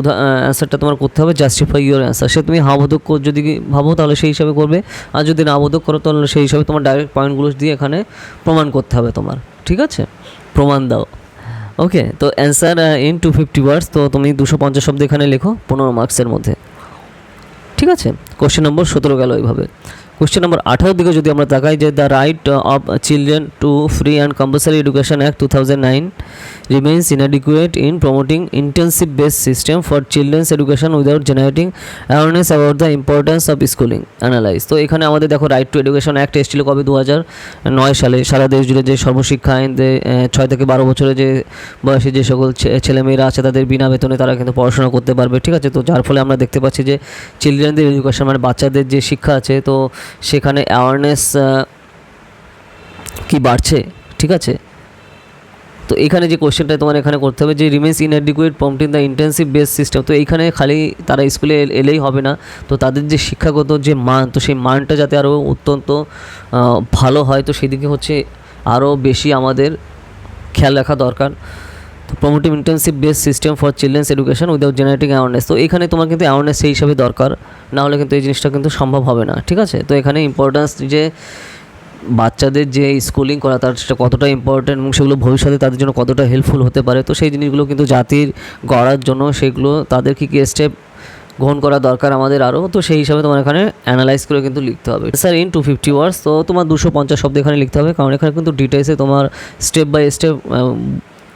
অ্যান্সারটা তোমার করতে হবে, জাস্টিফাই ইউর অ্যান্সার। সে তুমি বোধক যদি ভাবো তাহলে সেই হিসাবে করবে, আর যদি বোধক করো তাহলে সেই হিসাবে তোমার ডাইরেক্ট পয়েন্টগুলো দিয়ে এখানে প্রমাণ করতে হবে তোমার, ঠিক আছে, প্রমাণ দাও। ওকে, তো অ্যান্সার ইন 250 ওয়ার্ডস। তো তুমি 250 শব্দ এখানে লেখো 15 মার্কসের মধ্যে, ঠিক আছে। কোশ্চেন নম্বর 17 গেল এইভাবে। কোশ্চেন নম্বর 18 দিকে যদি আমরা তাকাই, যে the right of children to free and compulsory education act 2009 remains inadequate in promoting intensive based system for children's education without generating awareness about the importance of schooling. Analyze। তো এখানে আমাদের দেখো right two education act এসেছিল কবে? 2009 সালে। সারা দেশ জুড়ে যে সর্বশিক্ষা আইন 6 থেকে 12 বছরে যে বয়সী যে সকল ছেলেমেয়েরা আছে তাদের বিনা বেতনে তারা কিন্তু পড়াশোনা করতে পারবে, ঠিক আছে। তো যার ফলে আমরা দেখতে পাচ্ছি যে চিলড্রেনদের এডুকেশন মানে বাচ্চাদের যে শিক্ষা আছে তো সেখানে অ্যাওয়ারনেস কি বাড়ছে, ঠিক আছে। তো এখানে যে কোশ্চেনটা তোমার এখানে করতে হবে যে remains inadequate prompting the intensive base system. তো এইখানে খালি তারা স্কুলে এলেই হবে না, তো তাদের যে শিক্ষাগত যে মান, তো সেই মানটা যাতে আরও অত্যন্ত ভালো হয়, তো সেদিকে হচ্ছে আরও বেশি আমাদের খেয়াল রাখা দরকার। তো প্রমোটিভ intensive base system for children's education without generating awareness. তো এখানে তোমার কিন্তু অ্যাওয়ারনেস সেই হিসাবে দরকার, না হলে কিন্তু এই জিনিসটা কিন্তু সম্ভব হবে না, ঠিক আছে। তো এখানে ইম্পর্টেন্স যে বাচ্চাদের যে স্কুলিং করা তার সেটা কতটা ইম্পর্টেন্ট এবং সেগুলো ভবিষ্যতে তাদের জন্য কতটা হেল্পফুল হতে পারে, তো সেই জিনিসগুলো কিন্তু জাতির গড়ার জন্য সেগুলো তাদের কী কী স্টেপ গ্রহণ করা দরকার আমাদের আরও, তো সেই হিসাবে তোমার এখানে অ্যানালাইজ করে কিন্তু লিখতে হবে। স্যার ইন 250 ওয়ার্ডস। তো তোমার 250 শব্দ এখানে লিখতে হবে, কারণ এখানে কিন্তু ডিটেলসে তোমার স্টেপ বাই স্টেপ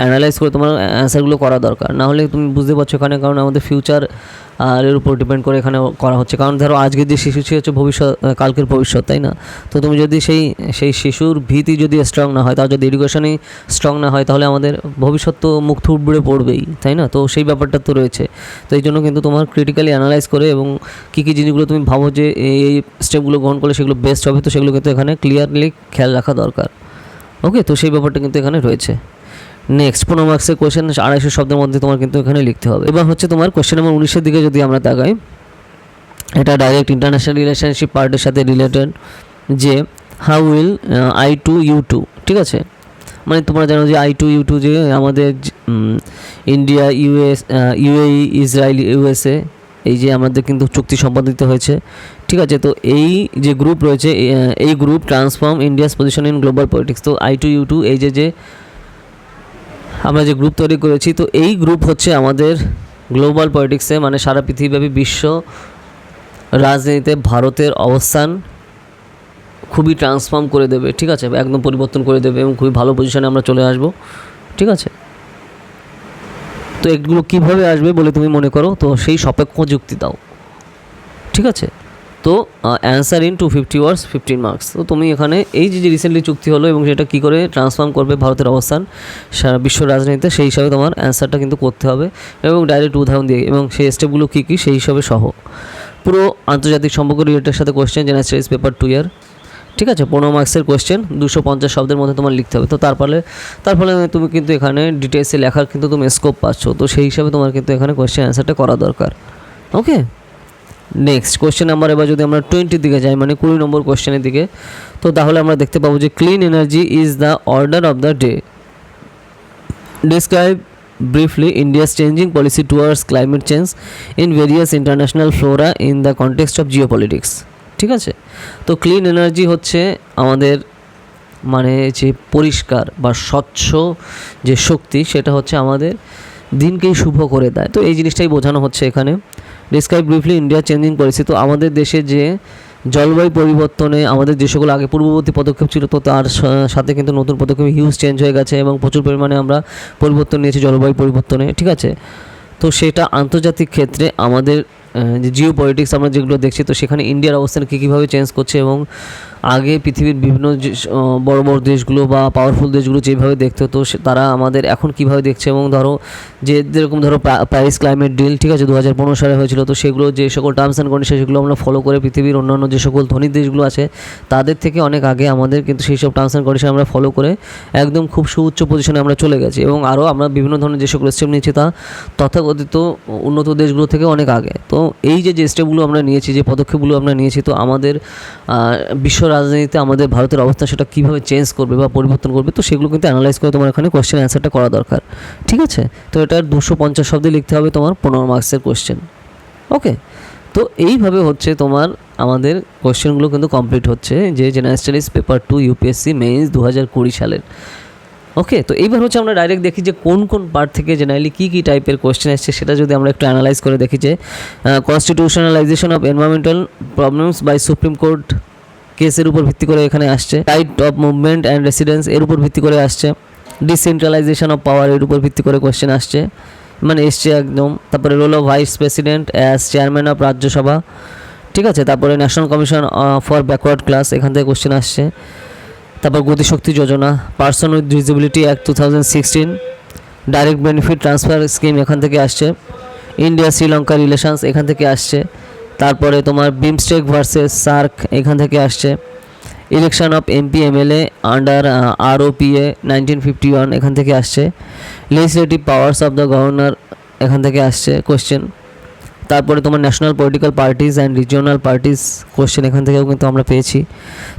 অ্যানালাইজ করে তোমার অ্যান্সারগুলো করা দরকার, না হলে তুমি বুঝতে পারছো এখানে, কারণ আমাদের ফিউচার এর উপর ডিপেন্ড করে এখানে করা হচ্ছে। কারণ ধরো আজকের যে শিশু হচ্ছে ভবিষ্যৎ, কালকের ভবিষ্যৎ, তাই না। তো তুমি যদি সেই শিশুর ভীতি যদি স্ট্রং না হয়, তার যদি এডুকেশনই স্ট্রং না হয়, তাহলে আমাদের ভবিষ্যৎ তো মুখ থুবড়ে পড়বেই, তাই না। তো সেই ব্যাপারটা তো রয়েছে। তো এই জন্য কিন্তু তোমার ক্রিটিক্যালি অ্যানালাইজ করে এবং কী কী জিনিসগুলো তুমি ভাবো যে এই স্টেপগুলো গ্রহণ করলে সেগুলো বেস্ট হবে, তো সেগুলো কিন্তু এখানে ক্লিয়ারলি খেয়াল রাখা দরকার। ওকে, তো সেই ব্যাপারটা কিন্তু এখানে রয়েছে। নেক্সট 15 মার্কসের কোয়েশ্চেন 250 শব্দের মধ্যে তোমার কিন্তু এখানে লিখতে হবে। এবার হচ্ছে তোমার কোয়েশ্চেন নম্বর 19-এর দিকে যদি আমরা তাকাই, এটা ডাইরেক্ট ইন্টারন্যাশনাল রিলেশনশিপ পার্টের সাথে রিলেটেড, যে হাউ উইল I2U2, ঠিক আছে। মানে তোমরা জানো যে I2U2 যে আমাদের ইন্ডিয়া, UAE, ইসরায়েল, USA এই যে আমাদের কিন্তু চুক্তি সম্পাদিত হয়েছে, ঠিক আছে। তো এই যে গ্রুপ রয়েছে, এই group transform India's position in global politics. তো I2U2 এই যে আমরা যে গ্রুপ তৈরি করেছি, তো এই গ্রুপ হচ্ছে আমাদের গ্লোবাল পলিটিক্সে মানে সারা পৃথিবীব্যাপী বিশ্ব রাজনীতিতে ভারতের অবস্থান খুবই ট্রান্সফর্ম করে দেবে, ঠিক আছে, একদম পরিবর্তন করে দেবে এবং খুবই ভালো পজিশনে আমরা চলে আসব, ঠিক আছে। তো এগুলো কীভাবে আসবে বলে তুমি মনে করো? তো সেই সাপেক্ষ যুক্তি দাও, ঠিক আছে। তো অ্যান্সার ইন 250 ওয়ার্ডস 15 মার্কস। তো তুমি এখানে এই যে রিসেন্টলি চুক্তি হলো এবং সেটা কী করে ট্রান্সফর্ম করবে ভারতের অবস্থান সারা বিশ্ব রাজনীতিতে, সেই হিসাবে তোমার অ্যান্সারটা কিন্তু করতে হবে এবং ডাইরেক্ট উদাহরণ দিয়ে এবং সেই স্টেপগুলো কী কী সেই হিসাবে সহ পুরো আন্তর্জাতিক সম্পর্ক রিলেটেড সাথে কোয়েশ্চেন, জেনারেল স্টাডিজ পেপার 2 ইয়ার, ঠিক আছে। 15 মার্কসের কোয়েশ্চেন 250 শব্দের মধ্যে তোমার লিখতে হবে। তো তার ফলে তুমি কিন্তু এখানে ডিটেলসে লেখার কিন্তু তুমি স্কোপ পাচ্ছ, তো সেই হিসাবে তোমার কিন্তু এখানে কোয়েশ্চেন অ্যান্সারটা করা দরকার। ওকে, নেক্সট কোয়েশ্চেন নাম্বার এবার যদি আমরা 20 দিকে যাই, মানে 20 নম্বর কোয়েশ্চেনের দিকে, তো তাহলে আমরা দেখতে পাবো যে clean energy is the order of the day. Describe briefly India's changing policy towards climate change in various international fora in the context of geopolitics, ঠিক আছে। তো ক্লিন এনার্জি হচ্ছে আমাদের মানে যে পরিষ্কার বা স্বচ্ছ যে শক্তি, সেটা হচ্ছে আমাদের দিনকেই শুভ করে দেয়। তো এই জিনিসটাই বোঝানো হচ্ছে এখানে। Describe briefly India changing policy. তো আমাদের দেশে যে জলবায়ু পরিবর্তনে আমাদের যে সকল আগে পূর্ববর্তী পদক্ষেপ ছিল, তো তার সাথে কিন্তু নতুন পদক্ষেপ হিউজ চেঞ্জ হয়ে গেছে এবং প্রচুর পরিমাণে আমরা পরিবর্তন নিয়েছি জলবায়ু পরিবর্তনে, ঠিক আছে। তো সেটা আন্তর্জাতিক ক্ষেত্রে আমাদের যে জিও পলিটিক্স আমরা যেগুলো দেখছি, তো সেখানে ইন্ডিয়ার অবস্থান কীভাবে চেঞ্জ করছে এবং আগে পৃথিবীর বিভিন্ন যে বড় বড় দেশগুলো বা পাওয়ারফুল দেশগুলো যেভাবে দেখতে হতো তারা আমাদের এখন কীভাবে দেখছে, এবং ধরো যে যেরকম ধরো প্যারিস ক্লাইমেট ডিল, ঠিক আছে, 2015 সালে হয়েছিল, তো সেগুলো যে সকল টার্মস অ্যান্ড কন্ডিশন সেগুলো আমরা ফলো করে পৃথিবীর অন্যান্য যে সকল ধনী দেশগুলো আছে তাদের থেকে অনেক আগে আমাদের কিন্তু সেই সব টার্মস অ্যান্ড কন্ডিশন আমরা ফলো করে একদম খুব সুউচ্চ পজিশনে আমরা চলে গেছি, এবং আরও আমরা বিভিন্ন ধরনের যে সকল স্টেপ নিয়েছি তা তথাকথিত উন্নত দেশগুলো থেকে অনেক আগে। তো এই যে স্টেপগুলো আমরা নিয়েছি, যে পদক্ষেপগুলো আমরা নিয়েছি, তো আমাদের বিশ্ব রাজনীতিতে আমাদের ভারতের অবস্থা সেটা কীভাবে চেঞ্জ করবে বা পরিবর্তন করবে, তো সেগুলো কিন্তু অ্যানালাইজ করে তোমার এখানে কোশ্চেন অ্যান্সারটা করা দরকার, ঠিক আছে। তো এটার 250 শব্দে লিখতে হবে তোমার 15 মার্কসের কোশ্চেন। ওকে, তো এইভাবে হচ্ছে তোমার আমাদের কোশ্চেনগুলো কিন্তু কমপ্লিট হচ্ছে যে general studies paper 2 UPSC means 2020 সালের। ওকে, তো এইবার হচ্ছে আমরা ডাইরেক্ট দেখি যে কোন কোন পার্ট থেকে জেনারেলি কী কী টাইপের কোশ্চেন আসছে, সেটা যদি আমরা একটু অ্যানালাইজ করে দেখি যে constitutionalisation of environmental problems by supreme court কেসের উপর ভিত্তি করে এখানে আসছে, right of movement and residence এর উপর ভিত্তি করে আসছে, ডিসেন্ট্রালাইজেশন অফ পাওয়ার এর উপর ভিত্তি করে কোশ্চেন আসছে, মানে এসছে একদম। তারপরে role of vice president as chairman of Rajya Sabha, ঠিক আছে। তারপরে national commission for backward class এখান থেকে কোশ্চেন আসছে। তারপর Gati Shakti Yojana, person with disability act 2016, direct benefit transfer scheme এখান থেকে আসছে, ইন্ডিয়া শ্রীলঙ্কা রিলেশনস এখান থেকে আসছে। তারপরে তোমার বিমস্টেক ভার্সেস সার্ক এখান থেকে আসছে, election of MP MLA under ROPA 1951 এখান থেকে আসছে, legislative powers of the governor এখান থেকে আসছে কোশ্চেন। তারপরে তোমার national political parties and regional parties question এখান থেকেও কিন্তু আমরা পেয়েছি।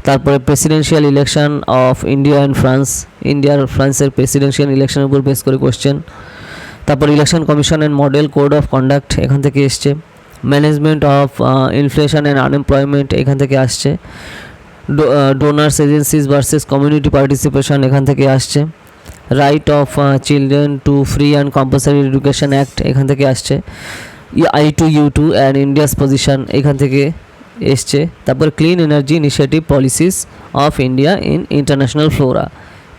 তারপরে presidential election of India and France, ইন্ডিয়ার ফ্রান্সের প্রেসিডেন্সিয়াল ইলেকশনের উপর বেস করে কোশ্চেন। তারপর election commission and model code of conduct এখান থেকে এসছে, management of inflation and unemployment এখান থেকে আসছে, donors agencies versus community participation এখান থেকে আসছে, right of children to free and compulsory education act এখান থেকে আসছে, I2U2 অ্যান্ড ইন্ডিয়াস পজিশন এখান থেকে এসছে। তারপর clean energy initiative policies of India in international Flora,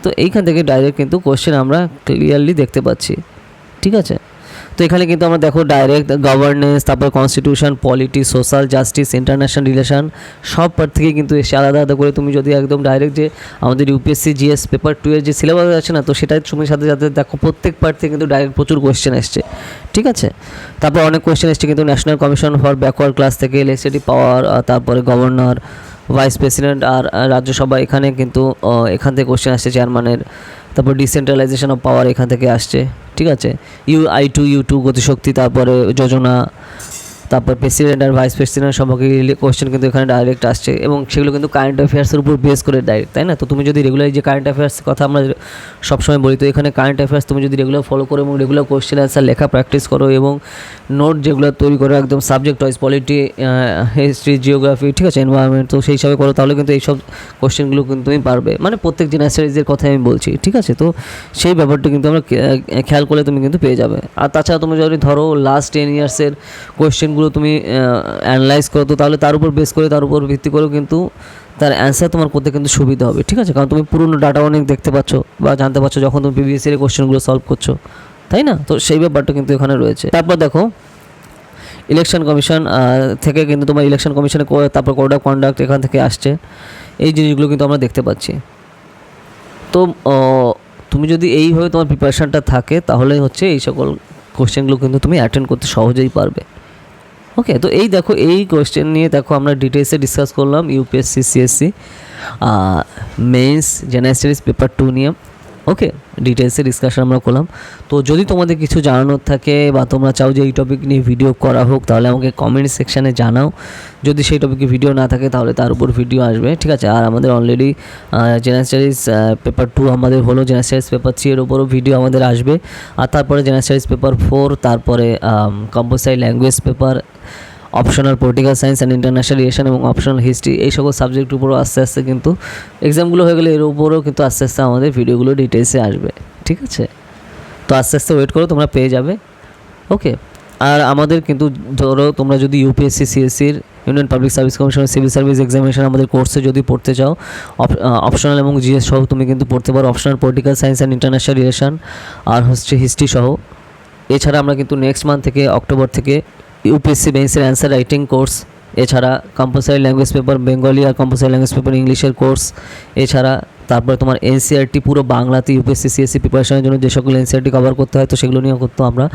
তো এইখান থেকে ডাইরেক্ট কিন্তু কোশ্চেন আমরা ক্লিয়ারলি দেখতে পাচ্ছি, ঠিক আছে। তো এখানে কিন্তু আমরা দেখো ডাইরেক্ট গভর্নেন্স, তারপর constitution, polity, social justice, international relation সব পার্ট থেকে কিন্তু এসে আলাদা আলাদা করে তুমি যদি একদম ডাইরেক্ট যে আমাদের ইউপিএসসি জিএস পেপার 2 এর যে সিলেবাস আছে না, তো সেটার সময় সাথে সাথে দেখো প্রত্যেক পার্ট থেকে কিন্তু ডাইরেক্ট প্রচুর কোশ্চেন এসছে, ঠিক আছে। তারপর অনেক কোশ্চেন এসছে কিন্তু national commission for backward class থেকে, লেজিসলেটিভ পাওয়ার, তারপরে গভর্নর, ভাইস প্রেসিডেন্ট আর রাজ্যসভা এখানে কিন্তু এখান থেকে কোশ্চেন আসছে চেয়ারম্যানের। তারপর ডিসেন্ট্রালাইজেশন অফ পাওয়ার এখান থেকে আসছে, ঠিক আছে। I2U2 গতিশক্তি, তারপরে যোজনা, তারপর প্রেসিডেন্ট আর ভাইস প্রেসিডেন্ট সম্পর্কে কোশ্চেন কিন্তু এখানে ডাইরেক্ট আসছে, এবং সেগুলো কিন্তু কারেন্ট অ্যাফেয়ার্সের উপর বেস করে ডাইরেক্ট, তাই না। তো তুমি যদি রেগুলার যে কারেন্ট অ্যাফেয়ার্স কথা আমরা সবসময় বলি, তো এখানে কারেন্ট অ্যাফেয়ার্স তুমি যদি রেগুলার ফলো করো এবং রেগুলার কোশ্চেন অ্যান্সার লেখা প্র্যাকটিস করো এবং নোট যেগুলো তৈরি করো একদম subject wise, polity, history, geography, ঠিক আছে, এনভায়রনমেন্ট, তো সেই হিসাবে করো, তাহলে কিন্তু এইসব কোশ্চেনগুলো কিন্তু তুমি পারবে, মানে প্রত্যেক জেনারেল স্টাডিজের কথাই আমি বলছি, ঠিক আছে। তো সেই ব্যাপারটা কিন্তু আমরা খেয়াল করলে তুমি কিন্তু পেয়ে যাবে। আর তাছাড়া তুমি যদি ধরো লাস্ট 10 ইয়ার্সের কোশ্চেনগুলো তুমি অ্যানালাইজ করো, তো তাহলে তার উপর বেস করে, তার উপর ভিত্তি করেও কিন্তু তার অ্যান্সার তোমার করতে কিন্তু সুবিধা হবে, ঠিক আছে। কারণ তুমি পুরনো ডাটা অনেক দেখতে পাচ্ছ বা জানতে পারছো যখন তুমি প্রিভিয়াস ইয়ারের কোশ্চেনগুলো সলভ করছো, তাই না। তো সেই ব্যাপারটা কিন্তু এখানে রয়েছে। তারপর দেখো ইলেকশন কমিশন থেকে কিন্তু তোমার ইলেকশন কমিশনে তারপর কোড অফ কন্ডাক্ট এখান থেকে আসছে, এই জিনিসগুলো কিন্তু আমরা দেখতে পাচ্ছি। তো তুমি যদি এইভাবে তোমার প্রিপারেশানটা থাকে তাহলে হচ্ছে এই সকল কোশ্চেনগুলো কিন্তু তুমি অ্যাটেন্ড করতে সহজেই পারবে। ওকে, তো এই দেখো এই কোশ্চেন নিয়ে দেখো আমরা ডিটেলসে ডিসকাস করলাম UPSC CSE means general studies paper 2 নিয়ে। ওকে, ডিটেলসে ডিসকাশন আমরা করলাম। তো যদি তোমাদের কিছু জানানোর থাকে বা তোমরা চাও যে এই টপিক নিয়ে ভিডিও করা হোক, তাহলে আমাকে কমেন্ট সেকশানে জানাও। যদি সেই টপিকে ভিডিও না থাকে তাহলে তার উপর ভিডিও আসবে, ঠিক আছে। আর আমাদের অলরেডি জেনারেল স্টাডিজ পেপার 2 আমাদের হলো, জেনারেল স্টাডিজ পেপার 3 এর উপরও ভিডিও আমাদের আসবে। আর তারপরে জেনারেল স্টাডিজ পেপার 4, তারপরে compulsory language paper, optional political science and international relation এবং অপশনাল হিস্ট্রি, এই সকল সাবজেক্টের উপরও আস্তে আস্তে কিন্তু এক্সামগুলো হয়ে গেলে এর উপরেও কিন্তু আস্তে আস্তে আমাদের ভিডিওগুলো ডিটেলসে আসবে, ঠিক আছে। তো আস্তে আস্তে ওয়েট করো, তোমরা পেয়ে যাবে। ওকে, আর আমাদের কিন্তু ধরো তোমরা যদি ইউপিএসসি সিএসসির ইউনিয়ন পাবলিক সার্ভিস কমিশনের সিভিল সার্ভিস এক্সামিনেশন আমাদের কোর্সে যদি পড়তে চাও, অপশনাল এবং জিএস সহ তুমি কিন্তু পড়তে পারো, optional political science and international relation আর হচ্ছে হিস্ট্রি সহ, এছাড়া আমরা কিন্তু নেক্সট মান্থ থেকে অক্টোবর থেকে ইউপিএসসি মেইনসের অ্যান্সার রাইটিং কোর্স, এছাড়া কম্পালসারি ল্যাঙ্গুয়েজ পেপার বেঙ্গলি আর কম্পালসারি ল্যাঙ্গুয়েজ পেপার ইংলিশের কোর্স, এছাড়া তারপরে তোমার এনসিআরটি পুরো বাংলাতে ইউপিএসসি সিএসসি প্রিপারেশনের জন্য যে সকল এনসিআরটি কভার করতে হয় তো সেগুলো নিয়েও করতে আমরা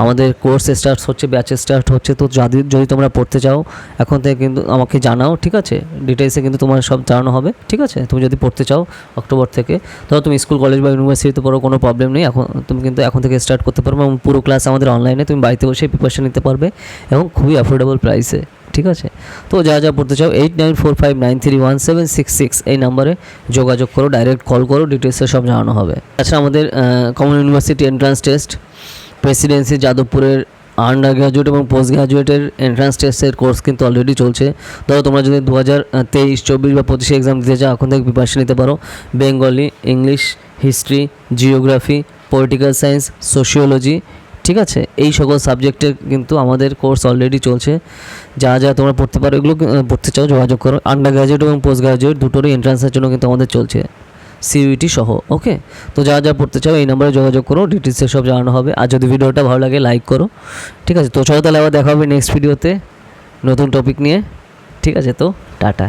আমাদের কোর্স স্টার্ট হচ্ছে, ব্যাচেস স্টার্ট হচ্ছে। তো যদি তোমরা পড়তে চাও এখন থেকে কিন্তু আমাকে জানাও, ঠিক আছে? ডিটেলসে কিন্তু তোমার সব জানানো হবে, ঠিক আছে? তুমি যদি পড়তে চাও অক্টোবর থেকে, ধরো তুমি স্কুল কলেজ বা ইউনিভার্সিটিতে পড়ো, কোনো প্রবলেম নেই, তুমি কিন্তু এখন থেকে স্টার্ট করতে পারবে এবং পুরো ক্লাস আমাদের অনলাইনে তুমি বাড়িতে বসে প্রিপারেশন নিতে পারবে এবং খুবই অ্যাফোর্ডেবল প্রাইসে, ঠিক আছে? তো যা পড়তে চাও 8945931766 এই নাম্বারে যোগাযোগ করো, ডাইরেক্ট কল করো, ডিটেলসে সব জানানো হবে। আচ্ছা, আমাদের common university entrance test, Presidency যাদবপুরের আন্ডার গ্র্যাজুয়েট এবং পোস্ট গ্র্যাজুয়েটের এন্ট্রান্স টেস্টের কোর্স কিন্তু অলরেডি চলছে। ধরো তোমরা যদি 2023, 24 বা 25 এক্সাম দিতে চাও এখন থেকে প্রিপারেশন নিতে পারো। Bengali, English, history, geography, political science, sociology, ঠিক আছে? এই সকল সাবজেক্টের কিন্তু আমাদের কোর্স অলরেডি চলছে। যা তোমরা পড়তে পারো, এগুলো পড়তে চাও যোগাযোগ করো। আন্ডার গ্র্যাজুয়েট এবং পোস্ট গ্র্যাজুয়েট দুটোরই এন্ট্রান্সের জন্য কিন্তু আমাদের চলছে, সিইউটি সহ। ওকে, তো যা পড়তে চাও এই নাম্বারে যোগাযোগ করো, ডিটেলসে সব জানানো হবে। আর যদি ভিডিওটা ভালো লাগে লাইক করো, ঠিক আছে? তো চলো তাহলে আবার দেখা হবে নেক্সট ভিডিওতে নতুন টপিক নিয়ে, ঠিক আছে? তো টাটা।